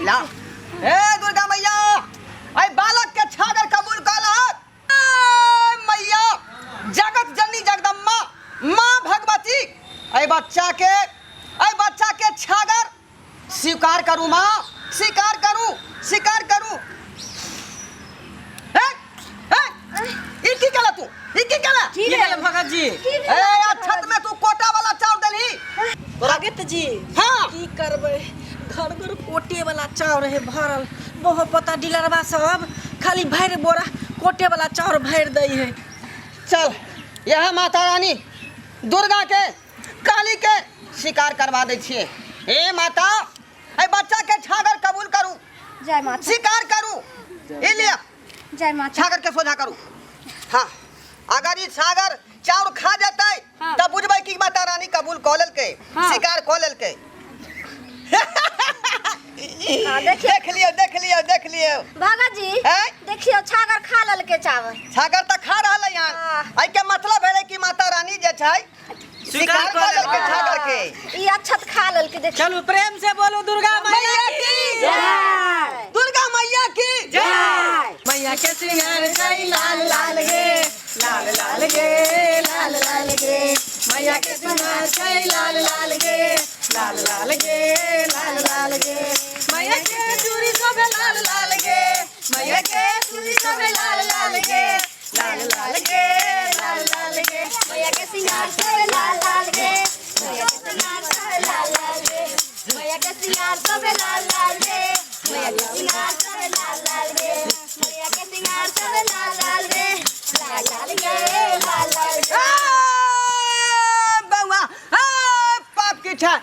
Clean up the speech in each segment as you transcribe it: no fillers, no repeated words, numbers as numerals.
ला ए दुर्गा मैया आई बालक के छागर कबूल कलहत मैया जगत जननी जगदम्बा माँ भगवती आई बच्चा के छागर स्वीकार करूँ माँ स्वीकार करूँ इकी कला तू इकी कला की रे भगत जी ए छत में तू कोटा वाला चाउर दलही भगत जी हाँ की करबे घर घर कोटे वाला चाउर है भरल बहुत पता डीलरवा सब खाली भर बोरा कोटे वाला चाउर भर दई है। चल यह माता रानी दुर्गा के काली के शिकार करवा दे छिए। ए माता ए बच्चा के छागर कबूल करूं जय माता शिकार करूं इलिया जय माता छागर के सोझा करूं। हाँ अगर ये छागर चाउर खा जाता है हाँ। तब बुझबै की माता रानी कबूल कॉलल के हाँ। शिकार कॉलल के हाँ, देख लियो भगत जी हैं? देखियो छागर खा लल के चावल छागर त खा रहल यहाँ हाँ। आई के मतलब है कि माता रानी जे छै शिकार कॉलल के छागर के ये अच्छत खा लल के देखियो चलो प्रेम से बोलो दुर्गा मैया की जय दुर्गा मैया की जय मैया के श्रृंगार सही लाल लाल गे लाल लाल गे लाल लाल गे मैया के श्रृंगार सही लाल लाल गे लाल लाल गे लाल लाल गे मैया के चूड़ी सब लाल लाल गे मैया के चूड़ी सब लाल लाल गे लाल लाल गे लाल लाल गे मैया के सिंगार सब लाल लाल गे मैया के सिंगार सब लाल लाल गे मैया के सिंगार सब लाल लाल गे मैया के सिंगार सब लाल लाल गे मैया के सिंगार सब लाल लाल गे लाल लाल गे लाल लाल गे बउआ पाप की छा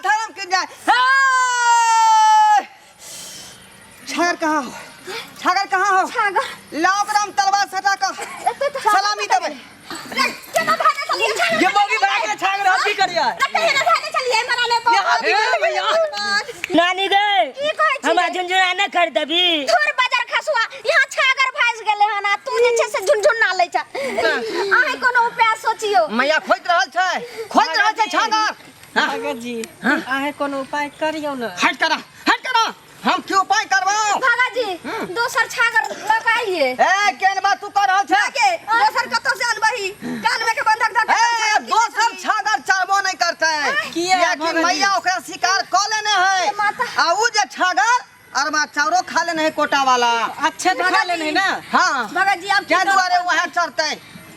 धर्म की जाए छागर कहाँ हो छागर लाओ ग्राम तलवार सटा कर सलामी देबे चलो भागे चलिए ये बोगी भरा के छागर हम भी करिया कहीं ना भागे चलिए मराने को भैया नानी गए की कहै छी हम झुनझुना कर दबी थोर बाजार खसुआ यहाँ छागर फंस गेले हन तू जे छै से झुनझुन ना ले छ आहे कोनो उपाय सोचियो मैया खोज रहल छै छागर भगत जी आहे कोनो उपाय करियो न हट करा हम क्यों उपाय करवाओ भागा जी दोसर छागर लगाइए ए केन बात तू कर रहल छै के दोसर कतो से अनबही कान में के बंधक धक ए दोसर छागर चढ़बो नहीं करते किया कि मैया ओकरा शिकार क लेने है माता। आ उ जे छागर अरमा चाउरो खा लेने है कोटा वाला अच्छे तो खा लेने ना हाँ भागा जी आप क्या दुआरे वहाँ चढ़ते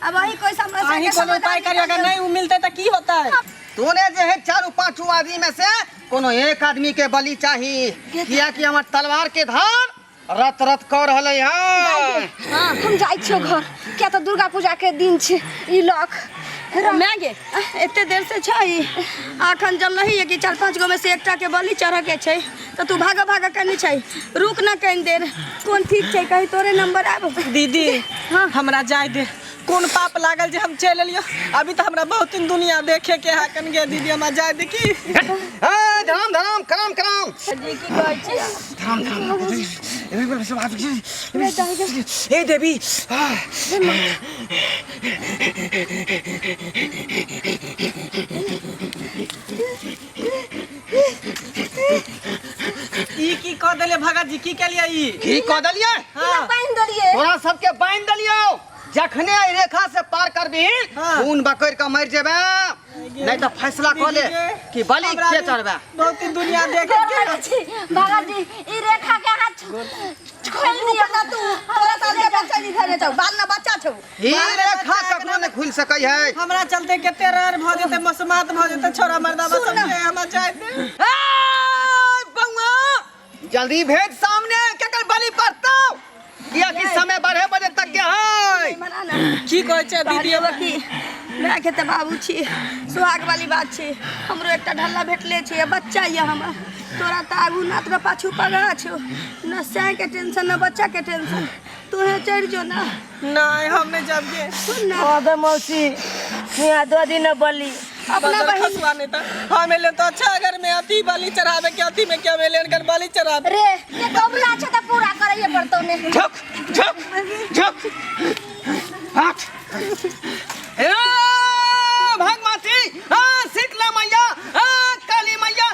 अब वही कोई समस्या आहे कोनो उपाय करियो अगर नहीं उ मिलते तो की होता है तूने जे है चारू पांचू आदमी में से कोनो एक आदमी के बलि चाहिए किया कि हमार तलवार के धार रत रत कर रहले हां हम जाई छियो घर क्या तो दुर्गा पूजा के दिन छै ई लख मैगे एते देर से छै आखन जल नहीं है कि 4-5 गो में से एकटा के बलि चढ़ के छै तो तू भागा भागा करनी छै रुक ना कहीं देर कौन ठीक छै कहीं तोरे नंबर आब दीदी हाँ। हमरा जाय दे कौन पाप लागल जे हम चल लियो अभी तो हमरा बहुत दिन दुनिया देखे के हाकन गे दीदी हमरा जाय दे की ए धराम करम जी की कहै छै ए देवी ई की क देले भगत जी की के लिए ई की क दलिए हां बांध दलिए तोरा सबके बांध दलियो जखने आई रेखा से पार कर दी हाँ। खून बकैर के मर जेबे नहीं तो फैसला कर ले कि बलि के चढ़बे बहुत दिन दुनिया देखे के भागा जी ई रेखा के हाथ खोल दिया ना तू हमरा साथ के बच्चा नहीं धरे छौ बाल ना बच्चा छौ ई रेखा कखनो नहीं खुल सकै है हमरा चलते केते रर भ जेते मसमात भ जेते छोरा मर्दा बस हम जाय दे बउआ जल्दी भेज सामने केकर बलि पड़तौ किया कि समय 12 बजे तक के है की कहै छै दीदी की मैं के त बाबू छी सुहाग वाली बात छै हमरो एकटा ढल्ला भेटले छै बच्चा ये हमरा तोरा त आगू नात के पाछू पगा छौ न सै के टेंशन न बच्चा के टेंशन तू है चढ़ जो ना नहीं हम नहीं जब गे सुन ना अबे मौसी मियां 2 दिन बलि अपना बहन खसवा नहीं था हमें ले तो अच्छा अगर मैं अति बलि चढ़ावे के अति में क्या मैं लेकर बलि चढ़ावे रे ये कबला छ त पूरा करैए पड़तौ ने झक हट ए भगवती शीतला मैया काली मैया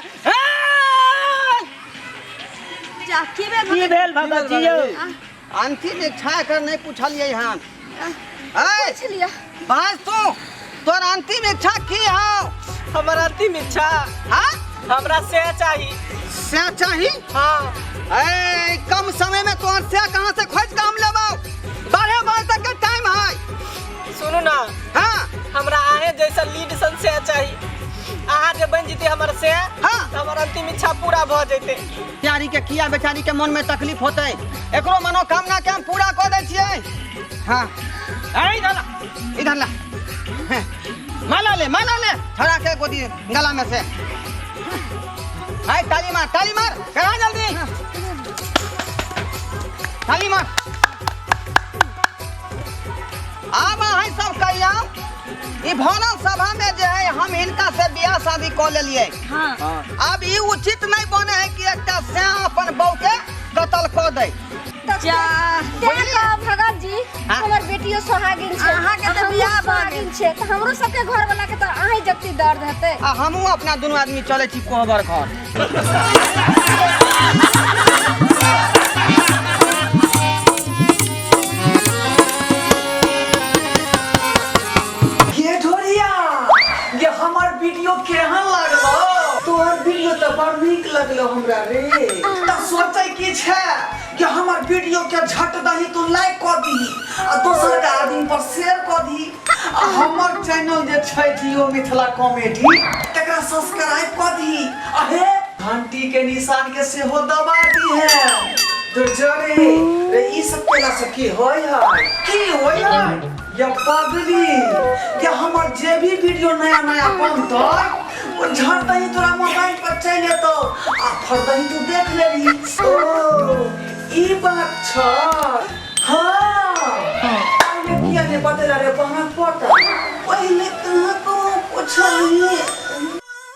भेल भगवती यौ अंतिम इच्छा कर नहीं पूछलिए हम पूछ लिया बस तू तोर अंतिम इच्छा की हो हमर अंतिम इच्छा हाँ हमरा से चाहिए से चाही हाँ ए कम समय में तोहर से कहाँ से खोज काम लेबो 12 बजे तक के टाइम है सुनू ना हाँ हमरा आहे जैसा लीड सन से चाहिए अहाँ जे बन जीते हमर से हाँ। हमर अंतिम इच्छा पूरा भ जैते प्यारी के किया बेचारी के मन में तकलीफ होते एकरो मनोकामना के हम पूरा कर दै छियै हाँ ए इधर ला माला ले छड़ा के गोदी गला में से हाय ताली मार करा जल्दी ताली मार आब है सब कहिया ई भवन सभा में जे है हम इनका से बियाह शादी कर लेलिए हाँ अब ई उचित नहीं बने है कि एकटा से अपन बहू के कत्ल कर दे जा देखो भगत जी हाँ? हमर बेटियो सोहागिन छे अहाँ के तऽ बियाह भऽ सोहागिन छे त हमरो सबके घर वाला के त आही जत्ती दर्द हेते आ हमहू अपना दोनों आदमी चले छी कोहबर घर ये ढोरिया ये हमार वीडियो केहन लागलो तोहर वीडियो तो बड़ नीक लगलो हमरा रे त सोचै की छै कि हमार वीडियो के झट दही तू लाइक क दी आ दोसर के आदमी पर शेयर क दी आ हमर चैनल जे छै जियो मिथिला कॉमेडी तकरा सब्सक्राइब क दी अहे घंटी के निशान के सेहो दबा दी है तो जरे रे ई सब केला से की होय है या पागली कि हमार जे भी वीडियो नया बनतै वो झट दही तोरा मोबाइल पर चल एतो आ फरदही तू देख लेबी ओ ई बात छ हां अरे किया ने बदला रे बहन पटा पहले कहां को पूछलिए